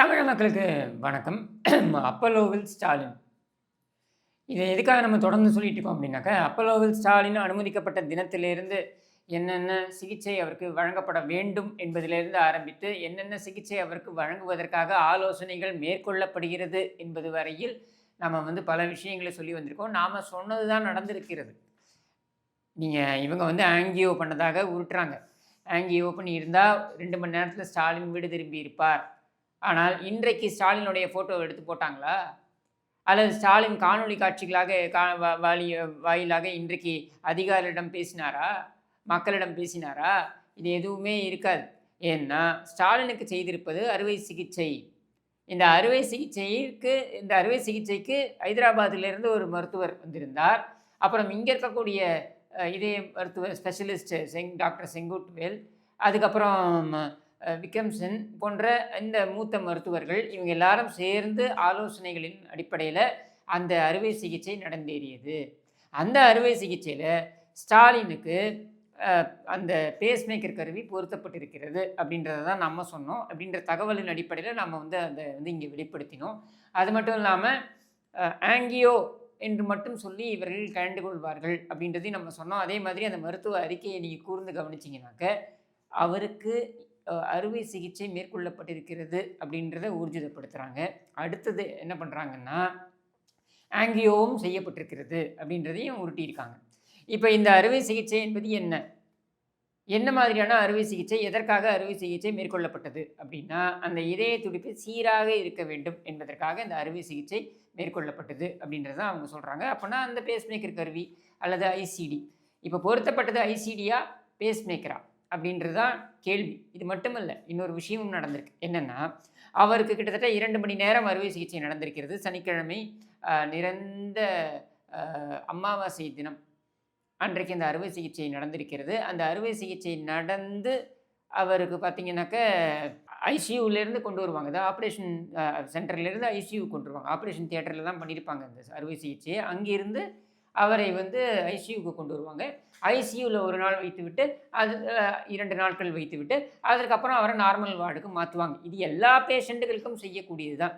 தமிழ் மக்களுக்கு வணக்கம். அப்பல்லோவில் ஸ்டாலின். இதை எதுக்காக நம்ம தொடர்ந்து சொல்லிட்டு இருக்கோம் அப்படின்னாக்கா, அப்பல்லோவில் ஸ்டாலின் அனுமதிக்கப்பட்ட தினத்திலிருந்து என்னென்ன சிகிச்சை அவருக்கு வழங்கப்பட வேண்டும் என்பதிலிருந்து ஆரம்பித்து, என்னென்ன சிகிச்சை அவருக்கு வழங்குவதற்காக ஆலோசனைகள் மேற்கொள்ளப்படுகிறது என்பது வரையில் நம்ம பல விஷயங்களை சொல்லி வந்திருக்கோம். நாம சொன்னது தான் நடந்திருக்கிறது. இவங்க ஆங்கியோ பண்ணதாக உருட்டுறாங்க. ஆங்கியோ பண்ணியிருந்தா 2 மணி நேரத்தில ஸ்டாலின் வீடு திரும்பி இருப்பார். ஆனால் இன்றைக்கு ஸ்டாலினுடைய ஃபோட்டோ எடுத்து போட்டாங்களா? அல்லது ஸ்டாலின் காணொளி காட்சிகளாக வாயிலாக இன்றைக்கு அதிகாரிகளிடம் பேசினாரா? மக்களிடம் பேசினாரா? இது எதுவுமே இருக்காது. ஏன்னா, ஸ்டாலினுக்கு செய்திருப்பது அறுவை சிகிச்சை. இந்த அறுவை சிகிச்சைக்கு ஹைதராபாத்திலிருந்து ஒரு மருத்துவர் வந்திருந்தார். அப்புறம் இங்க இருக்கக்கூடிய இதய மருத்துவர் ஸ்பெஷலிஸ்ட் டாக்டர் செங்குட்டுவேல், அதுக்கப்புறம் விக்ரம் சென் போன்ற இந்த மூத்த மருத்துவர்கள் இவங்க எல்லாரும் சேர்ந்து ஆலோசனைகளின் அடிப்படையில் அந்த அறுவை சிகிச்சை நடந்தேறியது. அந்த அறுவை சிகிச்சையில் ஸ்டாலினுக்கு அந்த பேஸ்மேக்கர் கருவி பொருத்தப்பட்டிருக்கிறது அப்படின்றத தான் நம்ம சொன்னோம். அப்படின்ற தகவலின் அடிப்படையில் நம்ம அதை இங்கே வெளிப்படுத்தினோம். அது மட்டும் இல்லாமல் ஆங்கியோ என்று மட்டும் சொல்லி இவர்கள் கலந்து கொள்வார்கள் அப்படின்றதையும் நம்ம சொன்னோம். அதே மாதிரி அந்த மருத்துவ அறிக்கையை நீங்கள் கூர்ந்து கவனிச்சிங்கனாக்க அவருக்கு அறுவை சிகிச்சை மேற்கொள்ளப்பட்டிருக்கிறது அப்படின்றத ஊர்ஜிதப்படுத்துகிறாங்க. அடுத்தது என்ன பண்ணுறாங்கன்னா, ஆங்கியோவும் செய்யப்பட்டிருக்கிறது அப்படின்றதையும் உருட்டியிருக்காங்க. இப்போ இந்த அறுவை சிகிச்சை என்பது என்ன மாதிரியான அறுவை சிகிச்சை, எதற்காக அறுவை சிகிச்சை மேற்கொள்ளப்பட்டது அப்படின்னா, அந்த இதய துடிப்பு சீராக இருக்க வேண்டும் என்பதற்காக இந்த அறுவை சிகிச்சை மேற்கொள்ளப்பட்டது அப்படின்றத அவங்க சொல்கிறாங்க. அப்போனா அந்த பேஸ்மேக்கர் கருவி அல்லது ஐசிடி, இப்போ பொருத்தப்பட்டது ஐசிடியா பேஸ்மேக்கரா அப்படின்றது தான் கேள்வி. இது மட்டுமல்ல, இன்னொரு விஷயமும் நடந்திருக்கு. என்னென்னா, அவருக்கு கிட்டத்தட்ட 2 மணி நேரம் அறுவை சிகிச்சை நடந்திருக்கிறது. சனிக்கிழமை நிறந்த அமாவாசை தினம் அன்றைக்கு அந்த அறுவை சிகிச்சை நடந்திருக்கிறது. அந்த அறுவை சிகிச்சை நடந்து அவருக்கு பார்த்தீங்கன்னாக்க ஐசியூலேருந்து கொண்டு வருவாங்க. அதாவது ஆப்ரேஷன் சென்டர்லேருந்து ஐசியூ கொண்டு வருவாங்க. ஆப்ரேஷன் தியேட்டரில் தான் பண்ணியிருப்பாங்க அந்த அறுவை சிகிச்சையை. அங்கிருந்து அவரை ஐசியூவுக்கு கொண்டு வருவாங்க. ஐசியூவில் ஒரு நாள் வைத்துவிட்டு அது 2 நாட்கள் வைத்துவிட்டு அதற்கப்புறம் அவரை நார்மல் வார்டுக்கு மாற்றுவாங்க. இது எல்லா பேஷண்ட்டுகளுக்கும் செய்யக்கூடியது தான்.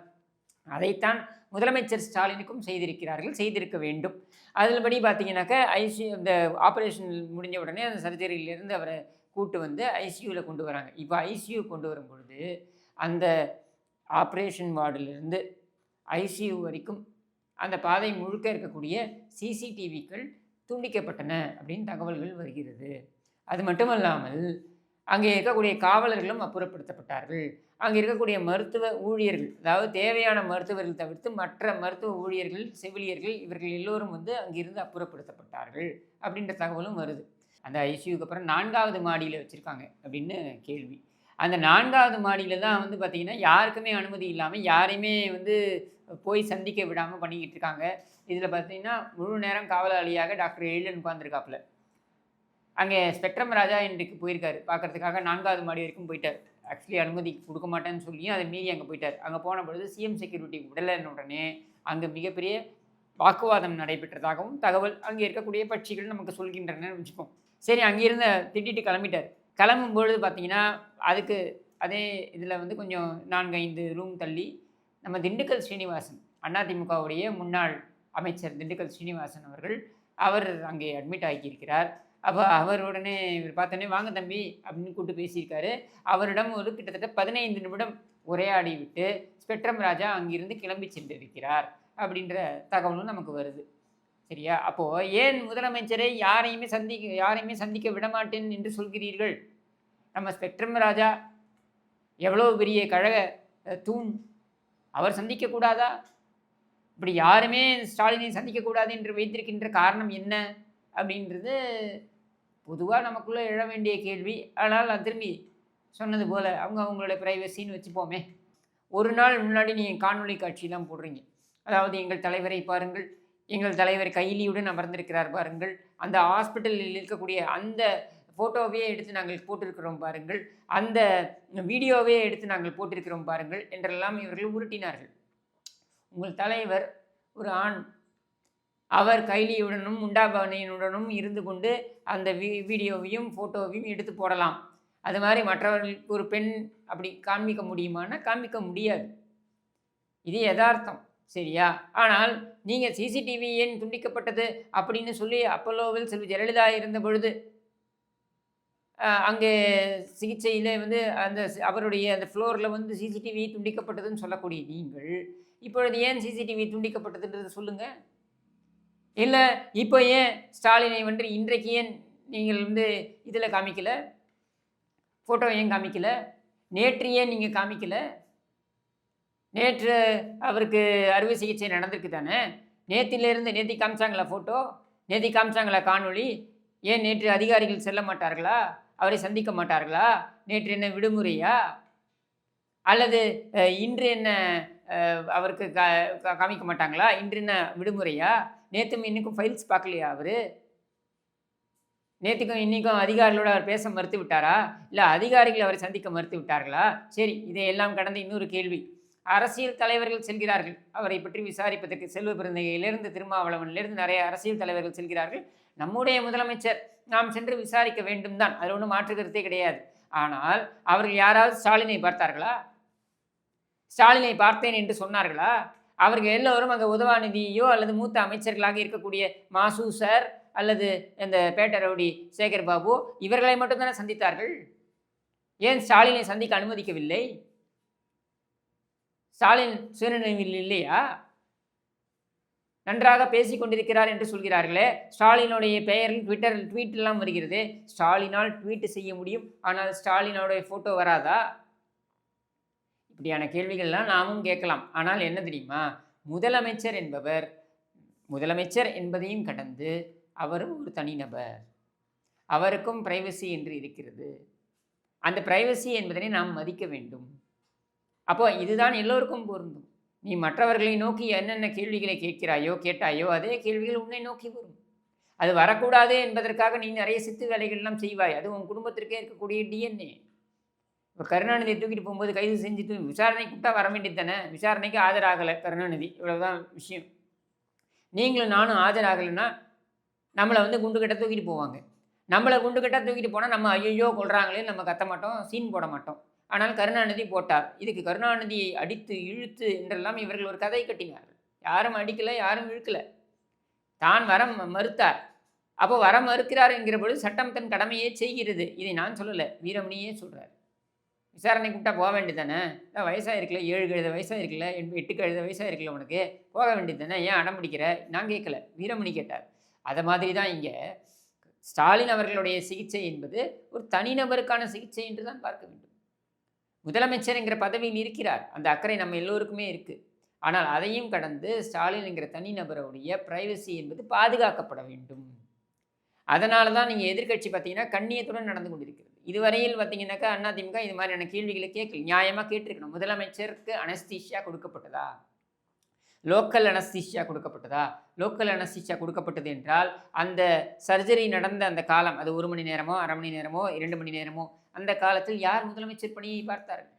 அதைத்தான் முதலமைச்சர் ஸ்டாலினுக்கும் செய்திருக்க வேண்டும். அதில்படி பார்த்தீங்கன்னாக்க இந்த ஆப்ரேஷன் முடிஞ்ச உடனே அந்த சர்ஜரியிலேருந்து அவரை கூட்டு ஐசியூவில் கொண்டு வராங்க. இப்போ ஐசியூ கொண்டு வரும் பொழுது அந்த ஆப்ரேஷன் வார்டிலிருந்து ஐசியூ வரைக்கும் அந்த பாதை முழுக்க இருக்கக்கூடிய சிசிடிவிக்கள் துண்டிக்கப்பட்டன அப்படின்னு தகவல்கள் வருகிறது. அது மட்டுமல்லாமல் அங்கே இருக்கக்கூடிய காவலர்களும் அப்புறப்படுத்தப்பட்டார்கள். அங்கே இருக்கக்கூடிய மருத்துவ ஊழியர்கள், அதாவது தேவையான மருத்துவர்கள் தவிர்த்து மற்ற மருத்துவ ஊழியர்கள், செவிலியர்கள் இவர்கள் எல்லோரும் அங்கிருந்து அப்புறப்படுத்தப்பட்டார்கள் அப்படின்ற தகவலும் வருது. அந்த ஐசியூக்கு அப்புறம் 4வது மாடியில் வச்சுருக்காங்க அப்படின்னு கேள்வி. அந்த 4வது மாடியில் தான் பார்த்திங்கன்னா யாருக்குமே அனுமதி இல்லாமல் யாரையுமே போய் சந்திக்க விடாமல் பண்ணிக்கிட்டு இருக்காங்க. இதில் பார்த்திங்கன்னா முழு நேரம் காவலாளியாக டாக்டர் எழிலன் உட்கார்ந்துருக்காப்புல. அங்கே ஸ்பெக்ட்ரம் ராஜா இன்றைக்கு போயிருக்காரு பார்க்குறதுக்காக. 4வது மாடி வரைக்கும் போயிட்டார். ஆக்சுவலி அனுமதி கொடுக்க மாட்டேன்னு சொல்லியும் அதை மீறி அங்கே போயிட்டார். அங்கே போன பொழுது சிஎம் செக்யூரிட்டி விடலைன்னு உடனே அங்கே மிகப்பெரிய வாக்குவாதம் நடைபெற்றதாகவும் தகவல் அங்கே இருக்கக்கூடிய பட்சிகள் நமக்கு சொல்கின்றன வச்சுப்போம். சரி, அங்கேருந்து திட்டிட்டு கிளம்பிட்டார். கிளம்பும்பொழுது பார்த்திங்கன்னா அதுக்கு அதே இதில் கொஞ்சம் 4-5 ரூம் தள்ளி நம்ம திண்டுக்கல் ஸ்ரீனிவாசன், அதிமுகவுடைய முன்னாள் அமைச்சர் திண்டுக்கல் ஸ்ரீனிவாசன் அவர் அங்கே அட்மிட் ஆகியிருக்கிறார். அப்போ அவர் உடனே இவர் பார்த்தோன்னே வாங்க தம்பி அப்படின்னு கூப்பிட்டு பேசியிருக்காரு. அவரிடம் கிட்டத்தட்ட 15 நிமிடம் உரையாடி விட்டு ஸ்பெக்ட்ரம் ராஜா அங்கிருந்து கிளம்பி சென்றிருக்கிறார் அப்படின்ற தகவலும் நமக்கு வருது. சரியா? அப்போது ஏன் முதலமைச்சரை யாரையுமே சந்திக்க விடமாட்டேன் என்று சொல்கிறீர்கள்? நம்ம ஸ்பெக்ட்ரம் ராஜா எவ்வளோ பெரிய கழக தூண், அவர் சந்திக்கக்கூடாதா? இப்படி யாருமே ஸ்டாலினை சந்திக்கக்கூடாது என்று வைத்திருக்கின்ற காரணம் என்ன அப்படின்றது பொதுவாக நமக்குள்ளே எழ வேண்டிய கேள்வி. ஆனால் நான் திரும்பி சொன்னது போல் அவங்களோட ப்ரைவசின்னு வச்சுப்போமே. ஒரு நாள் முன்னாடி நீங்கள் காணொலி காட்சியெலாம் போடுறீங்க. அதாவது எங்கள் தலைவரை பாருங்கள், எங்கள் தலைவர் கைலியுடன் அமர்ந்திருக்கிறார் பாருங்கள், அந்த ஹாஸ்பிட்டலில் இருக்கக்கூடிய அந்த ஃபோட்டோவையே எடுத்து நாங்கள் போட்டிருக்கிறோம் பாருங்கள், அந்த வீடியோவே எடுத்து நாங்கள் போட்டிருக்கிறோம் பாருங்கள் என்றெல்லாம் இவர்கள் உருட்டினார்கள். உங்கள் தலைவர் ஒரு ஆண், அவர் கைலியுடனும் முண்டாபவனியுடனும் இருந்து கொண்டு அந்த வீடியோவையும் ஃபோட்டோவையும் எடுத்து போடலாம். அது மாதிரி மற்றவர்கள் ஒரு பெண் அப்படி காண்பிக்க முடியுமான்னா காண்பிக்க முடியாது. இது யதார்த்தம். சரியா? ஆனால் நீங்கள் சிசிடிவி ஏன் துண்டிக்கப்பட்டது அப்படின்னு சொல்லி அப்பல்லோவில் செல்வி ஜெயலலிதா இருந்த பொழுது அங்கே சிகிச்சையில் வந்து அந்த அவருடைய அந்த ஃப்ளோரில் வந்து சிசிடிவி துண்டிக்கப்பட்டதுன்னு சொல்லக்கூடிய நீங்கள் இப்பொழுது ஏன் சிசிடிவி துண்டிக்கப்பட்டதுன்றது சொல்லுங்கள். இல்லை இப்போ ஏன் ஸ்டாலினை வந்து இன்றைக்கு ஏன் நீங்கள் வந்து இதில் காமிக்கல, ஃபோட்டோ ஏன் காமிக்கல, நேற்று ஏன் நீங்கள் காமிக்கல? நேற்று அவருக்கு அறுவை சிகிச்சை நடந்திருக்கு தானே, நேற்று காமிச்சாங்களா ஃபோட்டோ, நேற்று காமிச்சாங்களா காணொளி? ஏன் நேற்று அதிகாரிகள் செல்ல மாட்டார்களா, அவரை சந்திக்க மாட்டார்களா? நேற்று என்ன விடுமுறையா, அல்லது இன்று என்ன அவருக்கு காமிக்க மாட்டாங்களா? இன்று என்ன விடுமுறையா? நேற்றும் இன்னைக்கும் ஃபைல்ஸ் பார்க்கலையா அவர்? நேற்றுக்கும் இன்றைக்கும் அதிகாரிகளோடு அவர் பேச மறுத்து விட்டாரா, இல்லை அதிகாரிகள் அவரை சந்திக்க மறுத்து விட்டார்களா? சரி, இதையெல்லாம் கடந்து இன்னொரு கேள்வி. அரசியல் தலைவர்கள் செல்கிறார்கள் அவரை பற்றி விசாரிப்பதற்கு. செல்வ பிறந்தகையிலிருந்து திருமாவளவனிலிருந்து நிறைய அரசியல் தலைவர்கள் செல்கிறார்கள். நம்முடைய முதலமைச்சர் நாம் சென்று விசாரிக்க வேண்டும் தான், அதில் ஒன்றும் மாற்று கருத்தே கிடையாது. ஆனால் அவர்கள் யாராவது ஸ்டாலினை பார்த்தார்களா? ஸ்டாலினை பார்த்தேன் என்று சொன்னார்களா? அவர்கள் எல்லோரும் அங்கே உதவாநிதியோ அல்லது மூத்த அமைச்சர்களாக இருக்கக்கூடிய மாசு சார் அல்லது இந்த பேட்டரவுடி சேகர் பாபு இவர்களை மட்டும்தானே சந்தித்தார்கள். ஏன் ஸ்டாலினை சந்திக்க அனுமதிக்கவில்லை? ஸ்டாலின் சுயநினைவில் இல்லையா? நன்றாக பேசி கொண்டிருக்கிறார் என்று சொல்கிறார்களே, ஸ்டாலினுடைய பெயரில் ட்வீட்டெல்லாம் வருகிறது. ஸ்டாலினால் ட்வீட் செய்ய முடியும், ஆனால் ஸ்டாலினுடைய ஃபோட்டோ வராதா? இப்படியான கேள்விகள்லாம் நாமும் கேட்கலாம். ஆனால் என்ன தெரியுமா, முதலமைச்சர் என்பவர் முதலமைச்சர் என்பதையும் கடந்து அவரும் ஒரு தனிநபர், அவருக்கும் பிரைவசி என்று இருக்கிறது. அந்த பிரைவசி என்பதனை நாம் மதிக்க வேண்டும். அப்போ இதுதான் எல்லோருக்கும் பொருந்தும். நீ மற்றவர்களை நோக்கி என்னென்ன கேள்விகளை கேட்டாயோ அதே கேள்விகள் உன்னை நோக்கி வரும். அது வரக்கூடாது என்பதற்காக நீ நிறைய சித்து வேலைகள்லாம் செய்வாய். அது உன் குடும்பத்திற்கே இருக்கக்கூடிய டிஎன்ஏ. இப்போ கருணாநிதியை தூக்கிட்டு போகும்போது கைது செஞ்சுட்டு விசாரணை கூப்பிட்டா வர வேண்டியது தானே. விசாரணைக்கு ஆஜராகலை கருணாநிதி, இவ்வளவுதான் விஷயம். நீங்களும் நானும் ஆஜராகலைன்னா நம்மளை வந்து குண்டுக்கட்டை தூக்கிட்டு போவாங்க. நம்மளை குண்டுக்கட்டை தூக்கிட்டு போனால் நம்ம ஐயோ கொள்றாங்களே நம்ம கத்த மாட்டோம், சீன் போட மாட்டோம். ஆனால் கருணாநிதி போட்டார். இதுக்கு கருணாநிதியை அடித்து இழுத்து என்றெல்லாம் இவர்கள் ஒரு கதை கட்டினார். யாரும் அடிக்கலை, யாரும் இழுக்கலை. தான் வர மறுத்தார். அப்போ வர மறுக்கிறார் என்கிற பொழுது சட்டம் தன் கடமையே செய்கிறது. இதை நான் சொல்லலை, வீரமணியே சொல்கிறார். விசாரணை கூப்பிட்டா போக வேண்டியது தானே, வயசாக இருக்கல, 7 கழுத வயசாக இருக்கல, 8 கழுத வயசாக இருக்கல, உனக்கு போக வேண்டியது தானே, ஏன் அடம் பிடிக்கிற? நான் கேட்கல, வீரமணி கேட்டார். அதை மாதிரி தான் இங்கே ஸ்டாலின் அவர்களுடைய சிகிச்சை என்பது ஒரு தனிநபருக்கான சிகிச்சை என்று தான் பார்க்க வேண்டும். முதலமைச்சர் என்கிற பதவியில் இருக்கிறார், அந்த அக்கறை நம்ம எல்லோருக்குமே இருக்குது. ஆனால் அதையும் கடந்து ஸ்டாலின் என்கிற தனிநபருடைய பிரைவசி என்பது பாதுகாக்கப்பட வேண்டும். அதனால தான் நீங்கள் எதிர்கட்சி பார்த்தீங்கன்னா கண்ணியத்துடன் நடந்து கொண்டிருக்கிறது. இதுவரையில் பார்த்தீங்கன்னாக்கா அதிமுக இது மாதிரியான கேள்விகளை கேட்கல, நியாயமாக கேட்டிருக்கணும். முதலமைச்சருக்கு அனஸ்தீஷியா கொடுக்கப்பட்டதா, லோக்கல் அனஸ்தீஷியா கொடுக்கப்பட்டதா? லோக்கல் அனஸ்தீஷியா கொடுக்கப்பட்டது என்றால் அந்த சர்ஜரி நடந்த அந்த காலம், அது 1 மணி நேரமோ 1/2 மணி நேரமோ 2 மணி நேரமோ, அந்த காலத்தில் யார் முதலமைச்சர் பணியை பார்த்தார்கள்?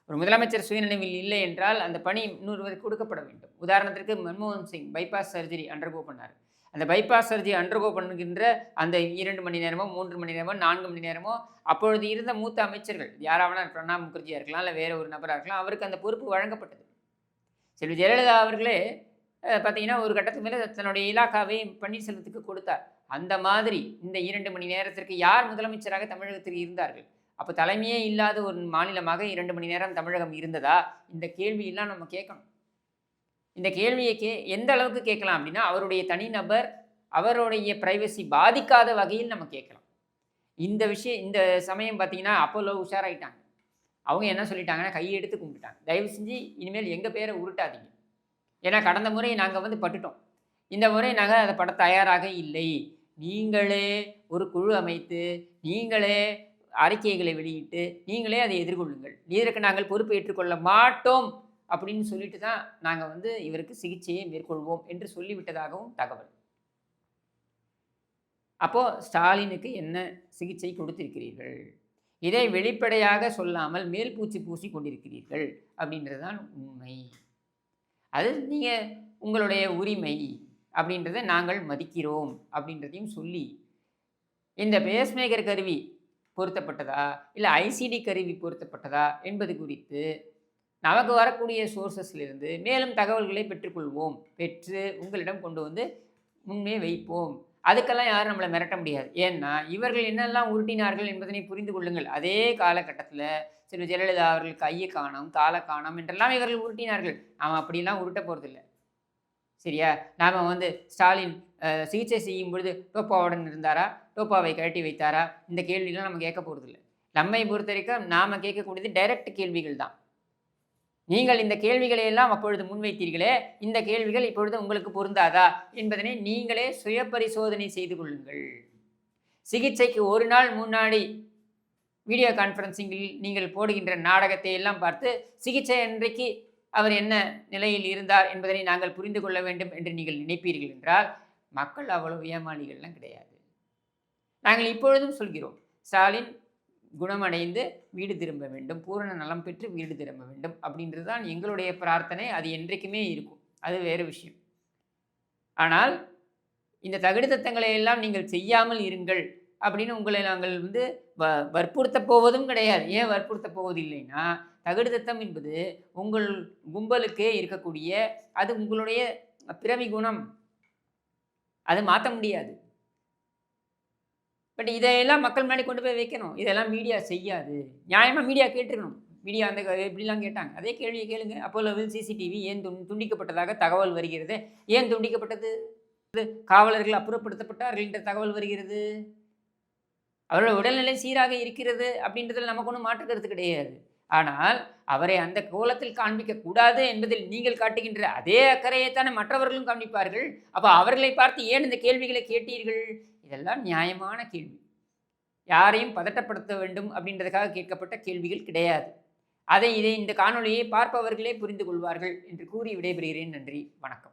ஒரு முதலமைச்சர் சுயநினைவில் இல்லை என்றால் அந்த பணி இன்னொருவருக்கு கொடுக்கப்பட வேண்டும். உதாரணத்திற்கு மன்மோகன் சிங் பைபாஸ் சர்ஜரி அண்டர்கோ பண்ணார். அந்த பைபாஸ் சர்ஜரி அண்டர்கோ பண்ணுகின்ற அந்த 2 மணி நேரமோ 3 மணி நேரமோ 4 மணி நேரமோ அப்பொழுது இருந்த மூத்த அமைச்சர்கள் யாராவது பிரணாப் முகர்ஜியாக இருக்கலாம், இல்லை வேறு ஒரு நபராக இருக்கலாம், அவருக்கு அந்த பொறுப்பு வழங்கப்பட்டது. செல்வி ஜெயலலிதா அவர்களே பார்த்தீங்கன்னா ஒரு கட்டத்துக்கு மேலே தன்னுடைய இலாக்காவை பன்னீர்செல்வத்துக்கு கொடுத்தார். அந்த மாதிரி இந்த 2 மணி நேரத்திற்கு யார் முதலமைச்சராக தமிழகத்தில் இருந்தார்கள்? அப்போ தலைமையே இல்லாத ஒரு மாநிலமாக 2 மணி நேரம் தமிழகம் இருந்ததா? இந்த கேள்வியெல்லாம் நம்ம கேட்கணும். இந்த கேள்வியை எந்த அளவுக்கு கேட்கலாம் அப்படின்னா, அவருடைய தனிநபர் அவருடைய பிரைவசி பாதிக்காத வகையில் நம்ம கேட்கலாம். இந்த சமயம் பார்த்தீங்கன்னா அப்போலோ உஷாராயிட்டாங்க. அவங்க என்ன சொல்லிட்டாங்கன்னா, கையெடுத்து கும்பிட்டுட்டாங்க, தயவு செஞ்சு இனிமேல் எங்கள் பேரை உருட்டாதீங்க. ஏன்னா கடந்த முறை நாங்கள் வந்து பட்டுட்டோம், இந்த முறை நாங்கள் அதை பட தயாராக இல்லை. நீங்களே ஒரு குழு அமைத்து, நீங்களே அறிக்கைகளை வெளியிட்டு, நீங்களே அதை எதிர்கொள்ளுங்கள், இதற்கு நாங்கள் பொறுப்பு ஏற்றுக்கொள்ள மாட்டோம் அப்படின்னு சொல்லிட்டு தான் நாங்கள் வந்து இவருக்கு சிகிச்சையை மேற்கொள்வோம் என்று சொல்லிவிட்டதாகவும் தகவல். அப்போது ஸ்டாலினுக்கு என்ன சிகிச்சை கொடுத்திருக்கிறீர்கள்? இதை வெளிப்படையாக சொல்லாமல் மேல் பூச்சி பூசி கொண்டிருக்கிறீர்கள் அப்படின்றது தான் உண்மை. அது நீங்கள் உங்களுடைய உரிமை அப்படின்றத நாங்கள் மதிக்கிறோம் அப்படின்றதையும் சொல்லி, இந்த பேஸ்மேக்கர் கருவி பொருத்தப்பட்டதா, இல்லை ஐசிடி கருவி பொருத்தப்பட்டதா என்பது குறித்து நமக்கு வரக்கூடிய சோர்சஸ்லிருந்து மேலும் தகவல்களை பெற்றுக்கொள்வோம். பெற்று உங்களிடம் கொண்டு வந்து முன்னே வைப்போம். அதுக்கெல்லாம் யாரும் நம்மள மிரட்ட முடியாது. ஏன்னா, இவர்கள் என்னெல்லாம் உருட்டினார்கள் என்பதனை புரிந்து கொள்ளுங்கள். அதே காலகட்டத்தில செல்வி ஜெயலலிதா அவர்கள் கைய காணோம், கால காணோம் என்றெல்லாம் இவர்கள் உருட்டினார்கள். நாம அப்படிலாம் உருட்ட போறதில்ல. சரியா? நாம வந்து ஸ்டாலின் சிகிச்சை செய்யும் பொழுது டோப்பாவுடன் இருந்தாரா? டோப்பாவை கழட்டி வைத்தாரா? இந்த கேள்விலாம் நம்ம கேட்க போறதில்ல. நம்மை பொறுத்தவரைக்கும் நாம கேட்கக்கூடியது டைரக்ட் கேள்விகள் தான். நீங்கள் இந்த கேள்விகளை எல்லாம் அப்பொழுது முன்வைத்தீர்களே, இந்த கேள்விகள் இப்பொழுது உங்களுக்கு பொருந்தாதா என்பதனை நீங்களே சுய பரிசோதனை செய்து கொள்ளுங்கள். சிகிச்சைக்கு ஒரு நாள் முன்னாடி வீடியோ கான்ஃபரன்சிங்கில் நீங்கள் போடுகின்ற நாடகத்தை எல்லாம் பார்த்து, சிகிச்சை அன்றைக்கு அவர் என்ன நிலையில் இருந்தார் என்பதனை நாங்கள் புரிந்து கொள்ள வேண்டும் என்று நீங்கள் நினைப்பீர்கள் என்றால், மக்கள் அவ்வளவு ஏமாளிகள்லாம் கிடையாது. நாங்கள் இப்பொழுதும் சொல்கிறோம். ஸ்டாலின் குணமடைந்து வீடு திரும்ப வேண்டும், பூரண நலம் பெற்று வீடு திரும்ப வேண்டும் அப்படின்றது தான் எங்களுடைய பிரார்த்தனை. அது என்றைக்குமே இருக்கும். அது வேறு விஷயம். ஆனால் இந்த தகுதித்தங்களை எல்லாம் நீங்கள் செய்யாமல் இருங்கள் அப்படின்னு உங்களை நாங்கள் வந்து வற்புறுத்த போவதும் கிடையாது. ஏன் வற்புறுத்த போவதில்லைன்னா, தகுதித்தம் என்பது உங்கள் கும்பலுக்கே இருக்கக்கூடிய அது உங்களுடைய பிறவி குணம். அதை மாற்ற முடியாது. பட் இதையெல்லாம் மக்கள் முன்னாடி கொண்டு போய் வைக்கணும். இதெல்லாம் மீடியா செய்யாது. நியாயமாக மீடியா கேட்டிருக்கணும். மீடியா அந்த எப்படிலாம் கேட்டாங்க. அதே கேள்வியை கேளுங்க. அப்போலோவில் சிசிடிவி ஏன் துண்டிக்கப்பட்டதாக தகவல் வருகிறது? ஏன் துண்டிக்கப்பட்டது? காவலர்கள் அப்புறப்படுத்தப்பட்டார்கள் என்ற தகவல் வருகிறது. அவரோட உடல்நிலை சீராக இருக்கிறது அப்படின்றதில் நமக்கு ஒன்றும் மாற்று கருத்து கிடையாது. ஆனால் அவரை அந்த கோலத்தில் காண்பிக்க கூடாது என்பதில் நீங்கள் காட்டுகின்ற அதே அக்கறையைத்தானே மற்றவர்களும் காண்பிப்பார்கள். அப்போ அவர்களை பார்த்து ஏன் இந்த கேள்விகளை கேட்டீர்கள்? இதெல்லாம் நியாயமான கேள்வி. யாரையும் பதட்டப்படுத்த வேண்டும் அப்படின்றதுக்காக கேட்கப்பட்ட கேள்விகள் கிடையாது. இதை இந்த காணொளியை பார்ப்பவர்களே புரிந்து கொள்வார்கள் என்று கூறி விடைபெறுகிறேன். நன்றி, வணக்கம்.